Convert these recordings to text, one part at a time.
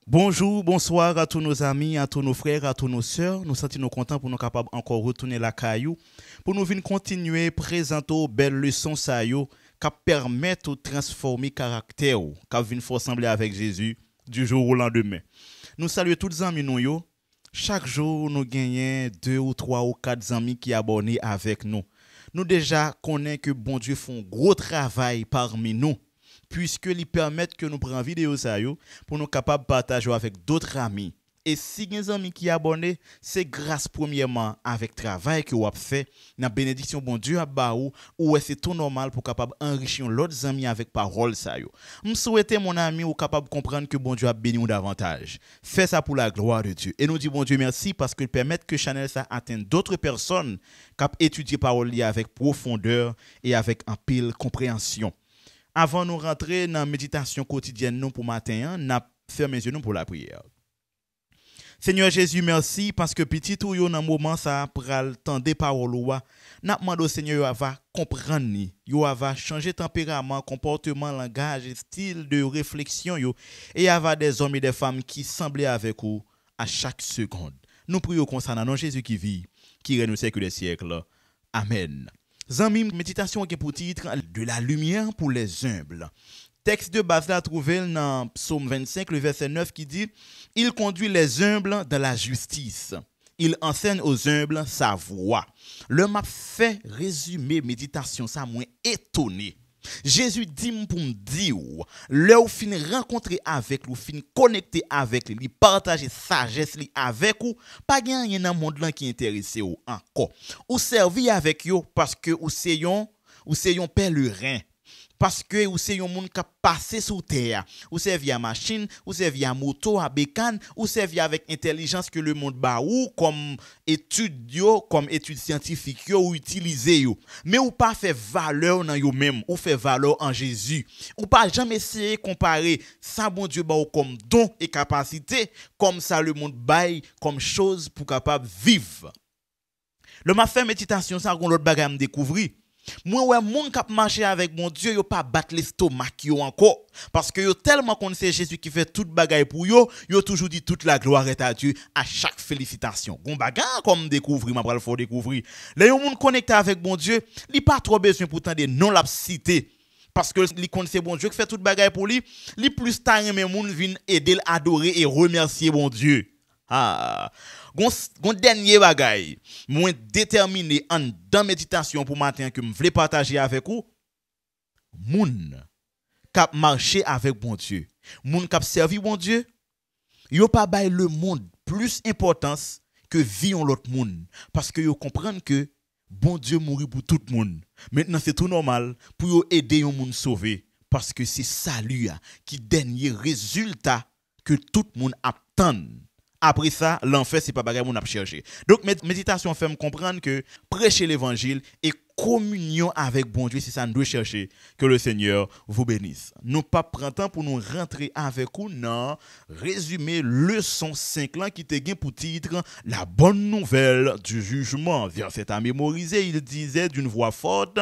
Bonjour, bonsoir à tous nos amis, à tous nos frères, à tous nos sœurs. Nous sentons contents pour nous capables encore retourner la caillou pour nous venir continuer présenter aux belles leçons ça yo qui permettent de transformer caractère qui viennent ressembler avec Jésus du jour au lendemain. Nous saluons tous les amis nous yo. Chaque jour nous gagnons 2 ou 3 ou 4 amis qui abonnent avec nous. Nous déjà connaissons que bon Dieu font gros travail parmi nous. Puisque ils permettent que nous prenions vidéo ça yo pour nous capables de partager avec d'autres amis. Et si vous avez des amis qui abonnent, c'est grâce premièrement avec le travail que vous avez fait, la bénédiction bon Dieu a baou ou c'est tout normal pour capable enrichir l'autre amis avec parole ça yo. Je souhaite mon ami ou capable comprendre que bon Dieu a béni ou davantage. Fais ça pour la gloire de Dieu. Et nous dit bon Dieu merci parce qu'il permet que channel ça atteigne d'autres personnes qui étudient parole avec profondeur et avec un pile compréhension. Avant de nous rentrer dans la méditation quotidienne nous pour matin, nous fermons les yeux pour la prière. Seigneur Jésus, merci parce que petit ou yo dans moment ça pral tendre parole ou n'a demandé au Seigneur va comprendre ni, yo va changer tempérament, comportement, langage, style de réflexion yo et avoir des hommes et des femmes qui semblaient avec vous à chaque seconde. Nous prions concernant non Jésus qui vit, qui règne au siècle des siècles. Amen. Zami, méditation qui pour titre de la lumière pour les humbles. Texte de base là trouvé dans Psaume 25 le verset 9 qui dit il conduit les humbles dans la justice. Il enseigne aux humbles sa voie. Le m'a fait résumer méditation ça moins étonné. Jésus dit pour me dire, là où fin rencontrer avec lui, fin connecter avec lui, partager sagesse li avec ou, pas rien dans monde là qui intéressé ou encore. Ou servir avec yo parce que ou c'est yon pèlerin. Parce que ou c'est yon monde qui passer sur terre, ou c'est via machine, ou c'est via moto à bécane, ou c'est via avec intelligence que le monde ba ou comme étude yo, comme étude scientifique yo ou utiliser yo. Mais ou pas fait valeur dans yo même, ou fait valeur en Jésus. Ou pas jamais essayer comparer ça bon Dieu ba ou comme don et capacité comme ça le monde bail comme chose pour capable vivre. Le m'a fait méditation ça gon l'autre bagage me découvrir. Moi ouais moun k'ap marcher avec mon Dieu yo pas battre l'estomac yo encore parce que yo tellement connaissent Jésus qui fait toute bagaille pour yo toujours dit toute la gloire est à Dieu à chaque félicitation. Gon bagarre comme découvrir m'a pral faut découvrir. Là yo moun connecté avec mon Dieu, li pas trop besoin pourtant de non la cité parce que li connaissent bon Dieu qui fait toute bagaille pour lui, li plus ta aimer moun vinn aider adorer et remercier bon Dieu. Ah, gon dernier bagay, moi déterminé en dans méditation pour matin que me voulais partager avec vous. Moun k'ap marcher avec bon Dieu, moun k'ap servi bon Dieu, yo pas bay le monde plus importance que vivre l'autre monde parce que yo comprennent que bon Dieu mourit pour tout le monde. Maintenant c'est tout normal pour yo aider un monde sauver parce que c'est salut qui dernier résultat que tout le monde attend. Après ça, l'enfer, c'est pas bagay moun ap chercher. Donc, méditation fait me comprendre que prêcher l'évangile et communion avec bon Dieu, c'est ça nous doit chercher. Que le Seigneur vous bénisse. Nous pas prendre temps pour nous rentrer avec vous dans résumé leçon 5 là qui te gain pour titre la bonne nouvelle du jugement. Verset à mémoriser, il disait d'une voix forte,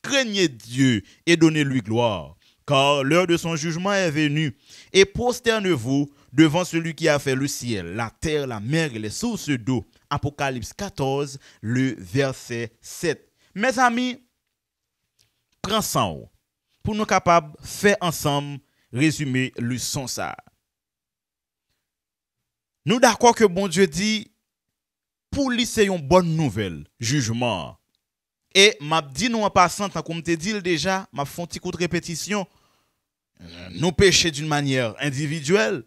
craignez Dieu et donnez-lui gloire, car l'heure de son jugement est venue. Et prosternez-vous devant celui qui a fait le ciel, la terre, la mer et les sources d'eau. Apocalypse 14, le verset 7. Mes amis, prends ça pour nous capables de faire ensemble résumer le son ça. Nous d'accord que bon Dieu dit, pour lui c'est une bonne nouvelle, jugement. Et m'a dit nous en passant, tant qu'on te dit déjà, m'a fait un petit coup de répétition. Nous péchons d'une manière individuelle,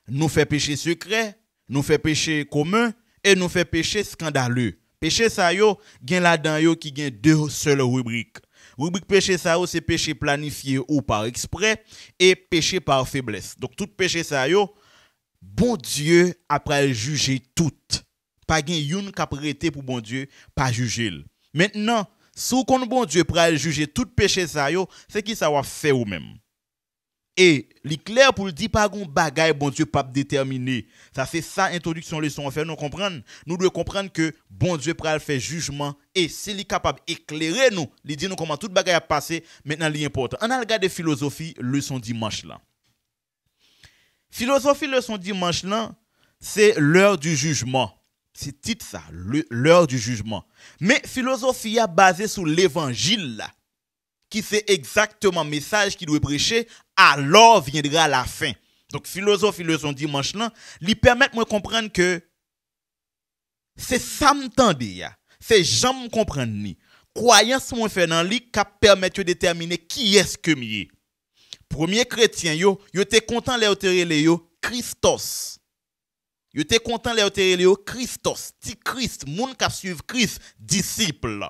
nous fait péché secret, nous fait péché commun et nous fait péché scandaleux. Péché ça yo, gen là-dedans yo qui gen deux seules rubriques. Rubrique péché ça yo, c'est péché planifié ou par exprès et péché par faiblesse. Donc tout péché ça yo, bon Dieu après juger tout. Pas gen youn ka prêté pour bon Dieu pas juger. Maintenant, si kon bon Dieu pral juger tout péché ça yo, c'est qui ça va faire ou même. Et l'éclair pour le dire pas gon bagaille bon Dieu pas déterminé. Ça c'est ça introduction leçon en fait nous comprendre. Nous devons comprendre que bon Dieu pral faire jugement et s'il est capable d'éclairer nous, il dit nous comment toute bagaille a passé, maintenant li important. On a regardé philosophie leçon dimanche là. Philosophie leçon dimanche là, c'est l'heure du jugement. C'est titre ça, l'heure du jugement. Mais philosophie a basé sur l'évangile là, qui c'est exactement le message qu'il doit prêcher, alors viendra la fin. Donc philosophie leçon dimanche là, lui permettre de comprendre que c'est ça m'tendé, c'est jamais comprendre ni. Croyance mon fait dans lui qui permet de déterminer qui est-ce que mieux. Premier chrétien yo était content les autorité yo Christos. Yo était content les autorité yo Christos, ti Christ, moun qui suivre Christ, disciple.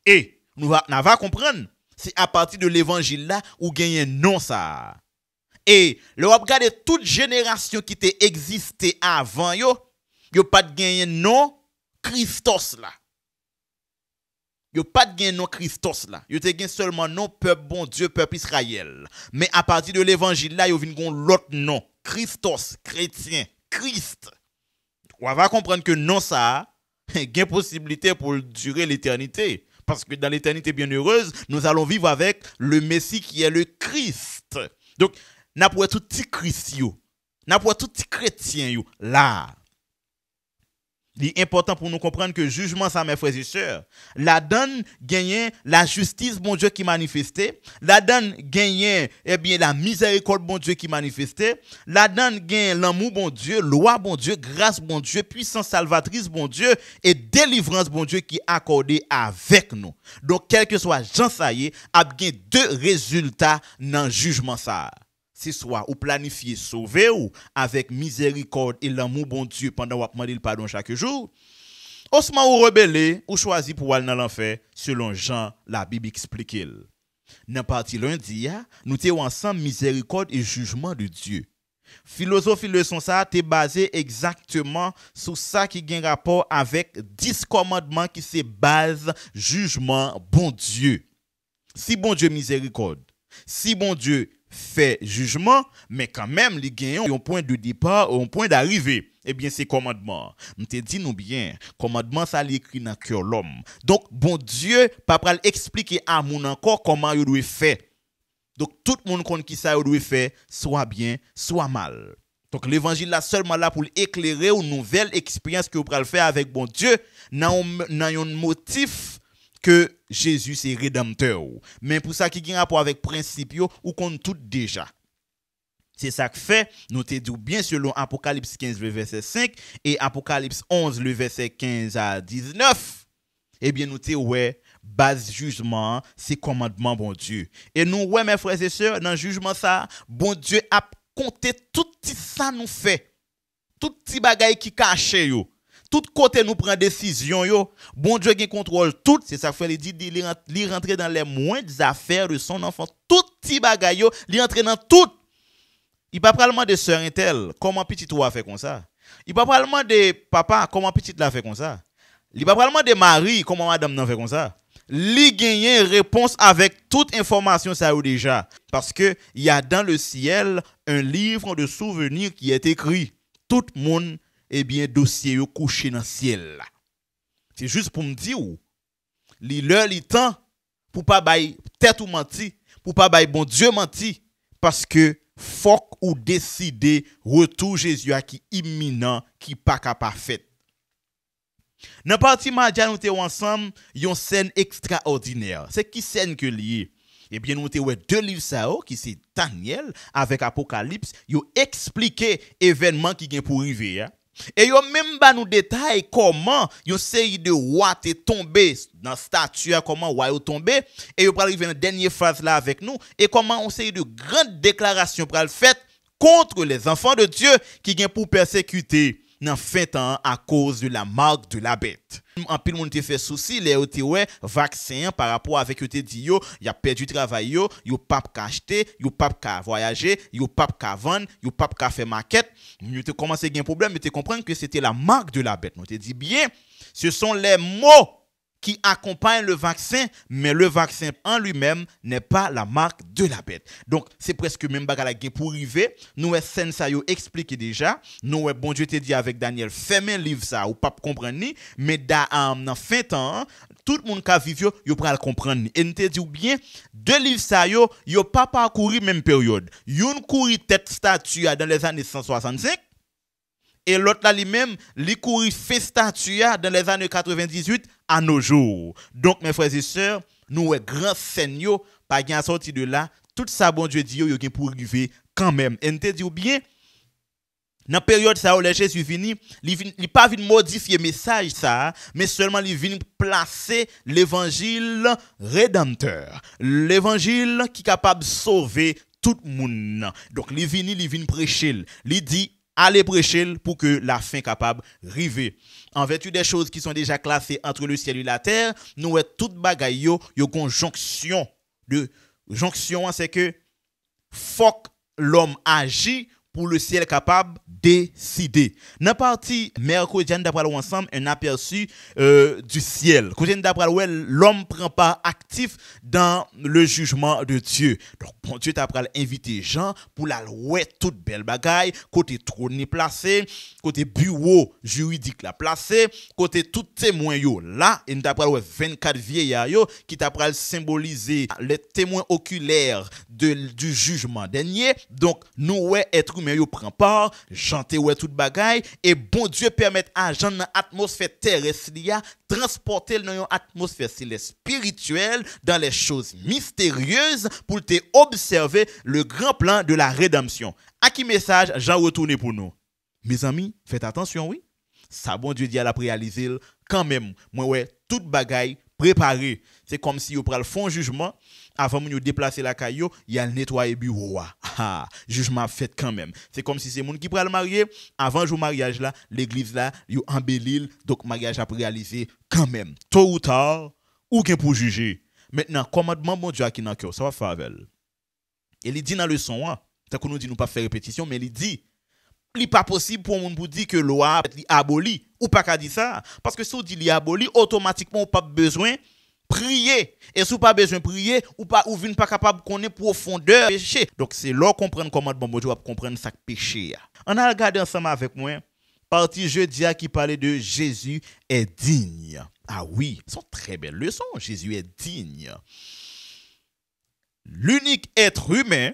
Et nous va comprendre, c'est à partir de l'évangile là où gagne non ça. Et le regarder toute génération qui t'a existé avant yo pas de gagner non Christos là. Yo pas de gain non Christos là. Yo te gain seulement non peuple bon Dieu, peuple Israël. Mais à partir de l'évangile là, yo vinn gon l'autre nom, Christos, chrétien, Christ. On va comprendre que non ça gain possibilité pour durer l'éternité parce que dans l'éternité bienheureuse, nous allons vivre avec le Messie qui est le Christ. Donc, n'a pour tout petit Christ yo, n'a pour tout petit chrétien yo là. Il est important pour nous comprendre que jugement ça mes frères et sœurs, la donne gagne la justice bon Dieu qui manifestait, la donne gagne la miséricorde bon Dieu qui manifestait, la donne gagne l'amour bon Dieu, loi bon Dieu, grâce bon Dieu, puissance salvatrice bon Dieu et délivrance bon Dieu qui est accordé avec nous. Donc quel que soit Jean ça y est, a gagne deux résultats dans jugement ça. C'est soit ou planifier sauver ou avec miséricorde et l'amour bon Dieu pendant ou demander le pardon chaque jour. Osman ou rebelle ou choisi pour aller dans l'enfer selon Jean la Bible explique. Dans partie lundi nous t'es ensemble miséricorde et jugement de Dieu. Philosophie leçon ça t'es basé exactement sur ça qui gagne rapport avec 10 commandements qui c'est base jugement bon Dieu. Si bon Dieu miséricorde, si bon Dieu fait jugement, mais quand même, les gagnants ont un point de départ, un point d'arrivée. Eh bien, c'est commandement. Nous te dit nous bien, commandement, ça l'écrit dans le cœur l'homme. Donc, bon Dieu, papa expliquer à moun encore comment il doit faire. Donc, tout le monde connaît qui ça doit faire, soit bien, soit mal. Donc, l'évangile là seulement là pour éclairer une nouvelle expérience que vous pouvez faire avec bon Dieu, dans un motif que Jésus c'est rédempteur. Mais pour ça qui a rapport avec principe ou qu'on tout déjà. C'est ça que fait, nous te dit bien selon Apocalypse 15 le verset 5 et Apocalypse 11 le verset 15 à 19. Eh bien nous te ouais base jugement, c'est commandement bon Dieu. Et nous ouais mes frères et sœurs dans jugement ça, bon Dieu a compté tout ça nous fait. Tout petit bagaille qui cache yo. Tout côté nous prend décision yo, bon Dieu qui contrôle tout, c'est ça fait il rentrer dans les moindres affaires de son enfant, tout petit bagaille yo, il rentre dans tout. Il pas parlement de sœur intel, comment petit toi fait comme ça. Il pas parlement de papa, comment petit la fait comme ça. Il pas parlement de mari, comment madame nan fait comme ça. Li gagne réponse avec toute information ça ou déjà parce que il y a dans le ciel un livre de souvenirs qui est écrit. Tout le monde eh bien dossier yo couché dans ciel là. C'est juste pour me dire ou li l'heure li temps pour pas bail tête ou menti, pour pas bail bon Dieu menti parce que faut ou décider retour Jésus qui imminent qui pas capable fait. Dans partie mardi nous t'es ensemble une scène extraordinaire. C'est qui scène que lié? Eh bien nous t'es deux livres ça qui c'est Daniel avec Apocalypse, yo expliquer événement qui vient pour arriver. Et yo même ba nous détail comment yo série de roi t'est tombé dans statue comment roi est tombé et yo pral arriver dans dernière phase là avec nous et comment on série de grandes déclarations pral fait contre les enfants de Dieu qui viennent pour persécuter dans fin temps à cause de la marque de la bête. En pile monde te fait souci les ouais vaccin par rapport avec te dit yo y a perdu travail yo pas ka acheter yo pas ka voyager yo pas ka vendre yo pas ka faire maquette nous te commencer gain problème mais te comprendre que c'était la marque de la bête nous te dit bien ce sont les mots qui accompagne le vaccin, mais le vaccin en lui-même n'est pas la marque de la bête. Donc, c'est presque même bagarre pour arriver. Nous, scène ça yo expliqué déjà. Nous, bon Dieu te dit avec Daniel, fermez livre ça, ou pas comprendre ni, mais dans fin temps, tout le monde qui vivre yo pral comprendre. Et nous te dit bien, deux livres ça yo pas parcouru même période. Yon couru tête statue dans les années 165. Et l'autre là lui-même, li couru fait statut dans les années 98 à nos jours. Donc mes frères et sœurs, nous grand seigneur pas gain sorti de là, tout ça bon Dieu dit yo gen pour arriver quand même. Et te dit bien dans période ça où Jésus vini, il pas vinn modifier message ça, mais seulement il vinn placer l'évangile rédempteur. L'évangile qui capable sauver tout le monde. Donc il vinn prêcher, il dit aller prêcher pour que la fin capable arriver. En vertu des choses qui sont déjà classées entre le ciel et la terre, nous est toute bagaille yo conjonction de jonction, c'est que faut que l'homme agit pour le ciel capable décider. Dans partie mercredi d'après ensemble un aperçu du ciel. Côté d'après l'homme prend pas actif dans le jugement de Dieu. Donc bon Dieu t'a invité Jean pour la ouais toute belle bagaille, côté trône placé, côté bureau juridique la placé, côté tout témoin yo là, et d'après 24 vieillards yo qui t'a symboliser les témoins oculaires du jugement dernier. Donc nous ouais être humain yo prend part, chanter ouais toute bagaille et bon Dieu permet à Jean dans atmosphère terrestre transporter dans une atmosphère céleste spirituelle dans les choses mystérieuses pour te observer le grand plan de la rédemption. À qui message Jean retourne pour nous? Mes amis, faites attention, oui. Ça bon Dieu dit à la réaliser quand même. Moi ouais toute bagaille préparée. C'est comme si vous prenez le fond jugement avant de déplacer la caillou, il y a le nettoyer bureau. Ah, jugement fait quand même. C'est comme si c'est monde qui prend le marier avant le mariage là, l'église là, yo embellit, donc mariage a réalisé quand même. Tôt ou tard, ou qu'un pour juger. Maintenant, commandement bon Dieu qui dans cœur, ça va faire avec. Et il dit dans le son, tant qu'on nous dit nous pas faire répétition, mais il dit il n'est pas possible pour monde pour dire que loi est abolie ou pas qu'à dire ça parce que si on dit li aboli automatiquement on pas besoin prier et si pas besoin prier ou pas ou vinn pas capable connaître profondeur péché. Donc c'est là comprendre comment bon Dieu va comprendre ça péché. On a regardé ensemble avec moi partie jeudi qui parlait de Jésus est digne. Ah oui, c'est une très belle leçon. Jésus est digne. L'unique être humain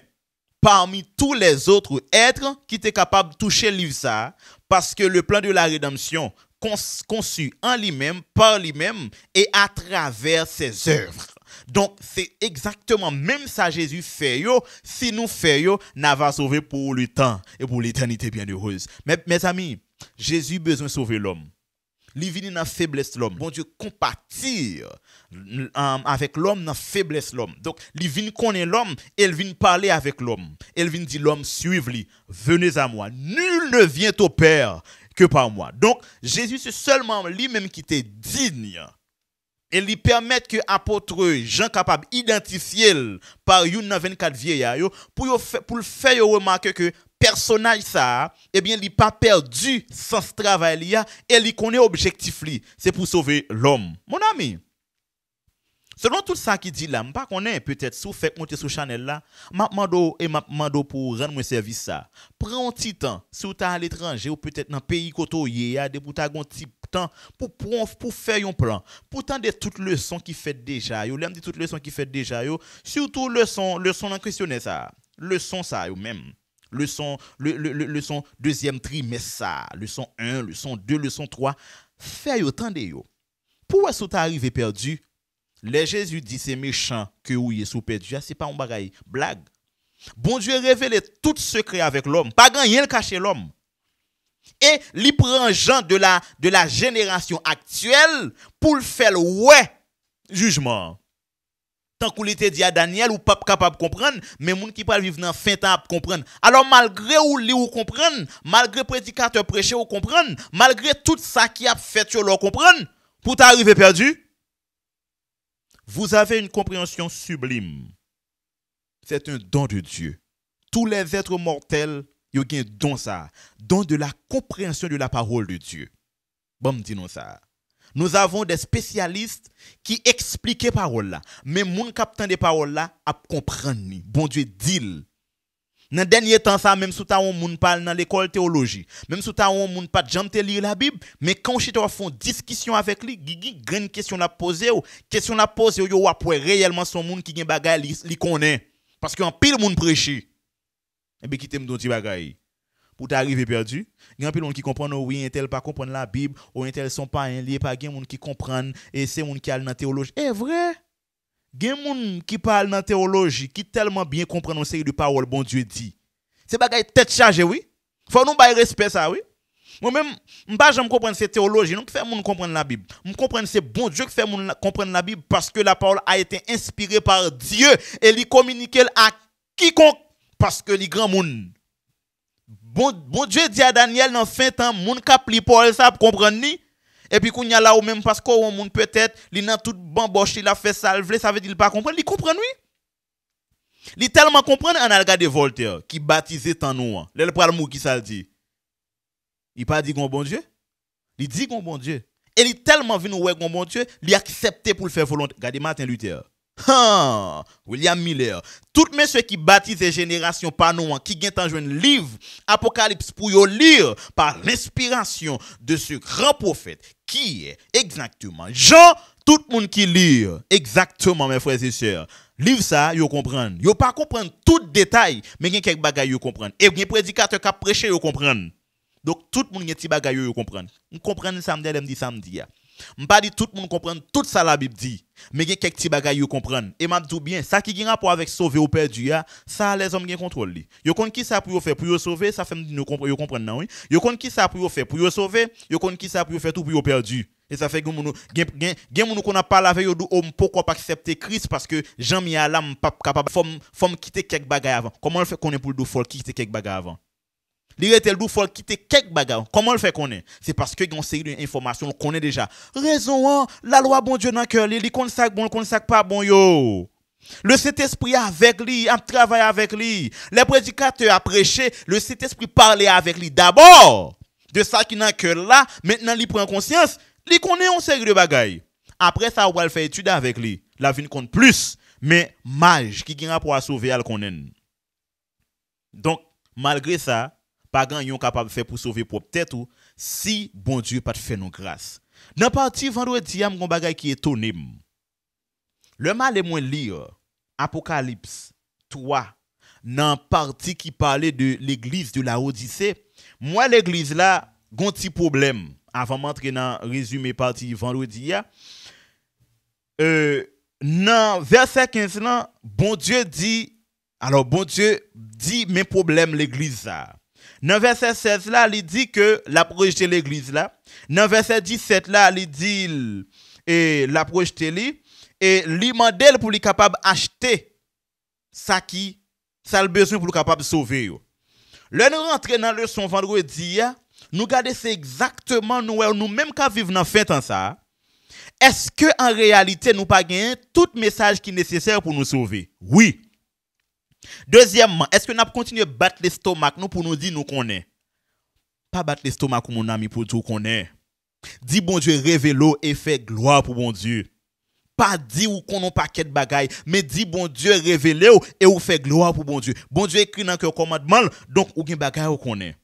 parmi tous les autres êtres qui étaient capables de toucher le livre ça, parce que le plan de la rédemption conçu en lui-même, par lui-même et à travers ses œuvres. Donc, c'est exactement même ça Jésus fait yo, si nous fait yo, n'a va sauver pour le temps et pour l'éternité bien heureuse. Mais mes amis, Jésus besoin de sauver l'homme. Il vient dans la faiblesse de l'homme. Bon Dieu compatir avec l'homme dans la faiblesse de l'homme. Donc, il vient connaître l'homme et il vient parler avec l'homme. Il vient dire l'homme, suivez-le, venez à moi. Nul ne vient au Père que par moi. Donc, Jésus, c'est seulement lui-même qui était digne. Et lui permet que apôtre Jean capable d'identifier par une 24 vieillards pour le faire remarquer que personnage ça eh bien il pas perdu sans travail et il connaît objectif li c'est pour sauver l'homme. Mon ami, selon tout ça qui dit là, m'pas connaît peut-être sous fait monter sur channel là, m'a mando pour rendre mon service ça. Prends un petit temps, si tu à l'étranger ou peut-être dans pays côté a des pour ta gon petit temps pour faire un plan. Pourtant de toutes leçons qui fait déjà, yo l'aime dit toutes leçons qui fait déjà yo, surtout leçon en questionner ça. Leçon ça yo même. Leçon deuxième trimestre ça, leçon 1, leçon 2, leçon 3, fait autant de yo. Pourquoi est-ce que tu arrivé perdu? Les Jésus dit c'est méchant que ou est sous perdu, c'est pas un bagaille blague. Bon Dieu révèle tout secret avec l'homme, pas rien le cacher l'homme. Et il prend gens de la génération actuelle pour le faire ouais jugement. Tant qu'on était dit à Daniel ou pas capable de comprendre, mais moun qui parle vivre dans fin temps comprendre. Alors malgré ou li ou comprendre, malgré prédicateur prêcher ou comprendre, malgré tout ça qui a fait sur leur comprendre, pour t'arriver perdu, vous avez une compréhension sublime. C'est un don de Dieu. Tous les êtres mortels, ils ont un don ça, don de la compréhension de la parole de Dieu. Bon, dis-nous ça. Nous avons des spécialistes qui expliquent parole là. Mais moun captant des paroles là à comprendre ni. Bon Dieu dit. Dans dernier temps ça même sous ta on moun parle dans l'école théologie, même sous ta on moun pas jamais te lire la Bible, mais quand je te font discussion avec lui, gigi grande question la poser ou question la poser yo après réellement son monde qui gen bagay li connaît parce que en pile moun prêcher. Et bien qui t'aime don ti bagay. Pour t'arriver perdu, il y a un monde qui comprend oui, un tel pas comprendre la Bible, ou un tel sont pas un lié pas gen monde qui comprennent et c'est monde qui a dans théologie. Est vrai? Gen moun qui parle dans théologie, qui tellement bien comprend une série de paroles bon Dieu dit. C'est bagay tête chargée oui. Faut nous bailler respect ça oui. Moi même m'pas jamais comprendre cette théologie, donc fait moun comprendre la Bible. Me comprendre c'est bon Dieu qui fait moun comprendre la Bible parce que la parole a été inspirée par Dieu et li communique à quiconque parce que li grand moun. Bon Dieu dit à Daniel dans fin temps moun k'ap li Paul ça pour comprendre ni. Et puis, qu'on y a là ou même parce qu'on monde peut-être, il n'a tout bamboche, il a fait salver, ça veut dire qu'il pas comprendre. Il comprend, oui. Il tellement comprend, on a regardé Voltaire, qui baptisait tant nous. L'el pral mou qui ça le dit. Il pas dit qu'on bon Dieu. Il dit qu'on bon Dieu. Et il tellement vu nous ouais qu'on bon Dieu, il a accepté pour le faire volonté. Regardez Martin Luther. William Miller, toutes ceux qui baptisent les générations par nous, qui ont un livre Apocalypse pour yo lire par l'inspiration de ce grand prophète qui est exactement Jean, tout le monde qui lit exactement mes frères et sœurs. Livre ça, yo comprendre. Yo pas comprendre tout détail, mais il y a quelques bagages yo comprendre. Et bien prédicateur qui prêcher yo comprendre. Donc tout le monde y a petit bagages yo comprendre. On comprend samedi, elle me dit samedi. Je ne pas dit tout le monde comprendre tout ça la Bible dit, mais il y a quelques petits bagages yo comprendre. Et m'a dit bien, ça qui a rapport avec sauver ou perdu ça les hommes qui contrôle li. Yo connait qui ça pour faire pour yo sauver, ça fait nous comprendre non oui. Yo connait qui ça pour faire pour yo sauver, yo connait qui ça pour faire tout pour yo perdu. Et ça fait que gen moun qu'on a parlé avec yo do pourquoi pas accepter Christ parce que Jean mi a l'âme pas capable faut quitter quelques bagages avant. Comment le fait qu'on est pour le faut quitter quelques bagages avant? Il était le faut quitter quelques bagages. Comment le fait qu'on est? C'est parce que une série d'informations qu'on connaît déjà. Raison la loi bon Dieu dans cœur, li kon ça bon, kon ça pas bon yo. Le Saint-Esprit avec lui, a travaillé avec lui. Les prédicateurs a prêché, le Saint-Esprit parlait avec lui d'abord. De ça qui dans cœur là, maintenant il prend conscience, il connaît une série de bagages. Après ça on va faire étude avec lui. La vie compte plus, mais mage qui a rapport à sauver al connaît. Donc malgré ça, pas grand yon capable faire pour sauver propre tête ou si bon Dieu pas te fait nos grâce. Dans partie vendredi, am gon bagay qui étonné. Le mal est moins lire Apocalypse 3 dans partie qui parlait de l'église de la Odyssée. Moi l'église là, gon petit problème avant m'entrer dans résumé partie vendredi dans verset 15 là, bon Dieu dit mes problèmes l'église ça. Dans verset 16 là, il dit que la projeté l'église là. Dans verset 17 là, il dit et la projeté li et li mandel pour li capable acheter ça qui ça le besoin pour capable sauver yo. Là nous rentrer dans le leçon vendredi, nous garder c'est exactement nous même qu'à vivre dans fin temps ça. Est-ce que en réalité nous pas gagner tout message qui est nécessaire pour nous sauver? Oui. Deuxièmement, est-ce que nous continuer à battre l'estomac nous pour nous dire nous connaît? Pas battre l'estomac mon ami pour tout connaît. Dis bon Dieu révèle et fait gloire pour bon Dieu. Pas dire ou qu'on n'a pas paquet de bagaille, mais dis bon Dieu révèle et ou fait gloire pour bon Dieu. Bon Dieu écrit dans le commandement, donc ou gen bagaille ou connaît.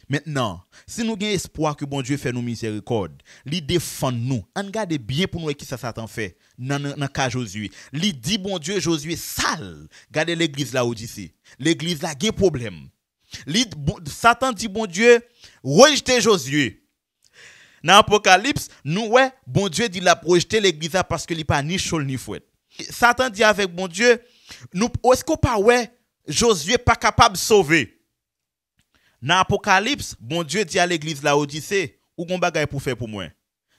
Maintenant, si nous avons espoir que bon Dieu fait nous miséricorde, il défend nous. On regarde bien pour nous qui ça Satan fait dans le cas Josué. Il dit bon Dieu Josué sale. Regardez l'église là Odyssée. L'église là a un problème. Satan dit bon Dieu rejeter Josué. Dans Apocalypse, nous ouais, bon Dieu dit la projeter l'église là parce que il pas ni chaud ni fouette. Satan dit avec bon Dieu, nous est-ce qu'on pas ouais Josué pas capable de sauver. Dans Apocalypse, bon Dieu dit à l'église la Odyssée, ou gon bagay pour faire pour moi.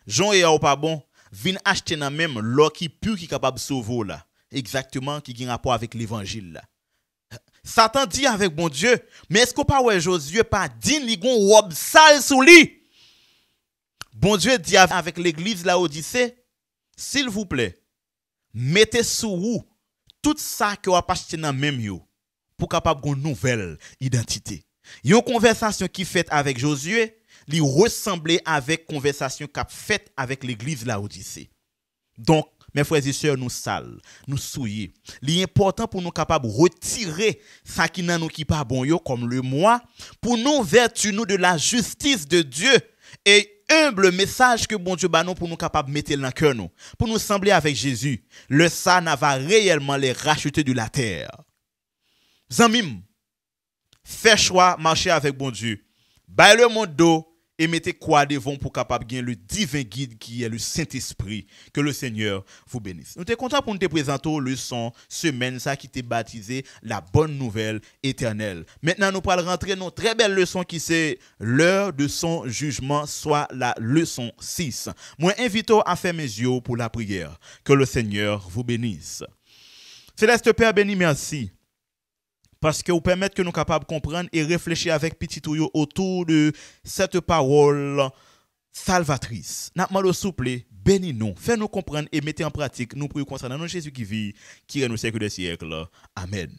Jean et ou pas bon, vinn acheter nan même l'eau qui pur qui capable sauver là. Exactement qui a rapport avec l'évangile là. Satan dit avec bon Dieu, mais est-ce qu'on pas ouais Josué pas dit li gon robe sale sous lui? Bon Dieu dit avec l'église la Odyssée, s'il vous plaît, mettez sous vous tout ça que vous acheté dans même yo pour capable gon nouvelle identité. Une conversation qui fait avec Josué, li ressembler avec conversation qu'a faite avec l'église Laodicée. Donc, mes frères et sœurs, nous sales, nous souillés. L'important pour nous capables de retirer ça qui n'a nous qui pas bon yo comme le moi, pour nous vertu nous de la justice de Dieu et humble message que bon Dieu ba nous pour nous capables de mettre dans le cœur nous, pour nous sembler avec Jésus. Le sang va réellement les racheter de la terre. Zamim, fais choix marcher avec bon Dieu. Baille le monde d'eau et mettez quoi devant pour capable gagner le divin guide qui est le Saint-Esprit. Que le Seigneur vous bénisse. Nous sommes contents pour nous te présenter le son semaine ça qui t'est baptisé la bonne nouvelle éternelle. Maintenant nous allons rentrer dans une très belle leçon qui c'est l'heure de son jugement, soit la leçon 6. Moi invite à faire mes yeux pour la prière. Que le Seigneur vous bénisse. Céleste Père béni, merci. Parce que vous permettez que nous soyons capables de comprendre et réfléchir avec petit touyo autour de cette parole salvatrice. N'a mal au souple, bénis-nous, fais-nous comprendre et mettez en pratique. Nous prions concernant Jésus qui vit, qui est au siècle des siècles. Amen.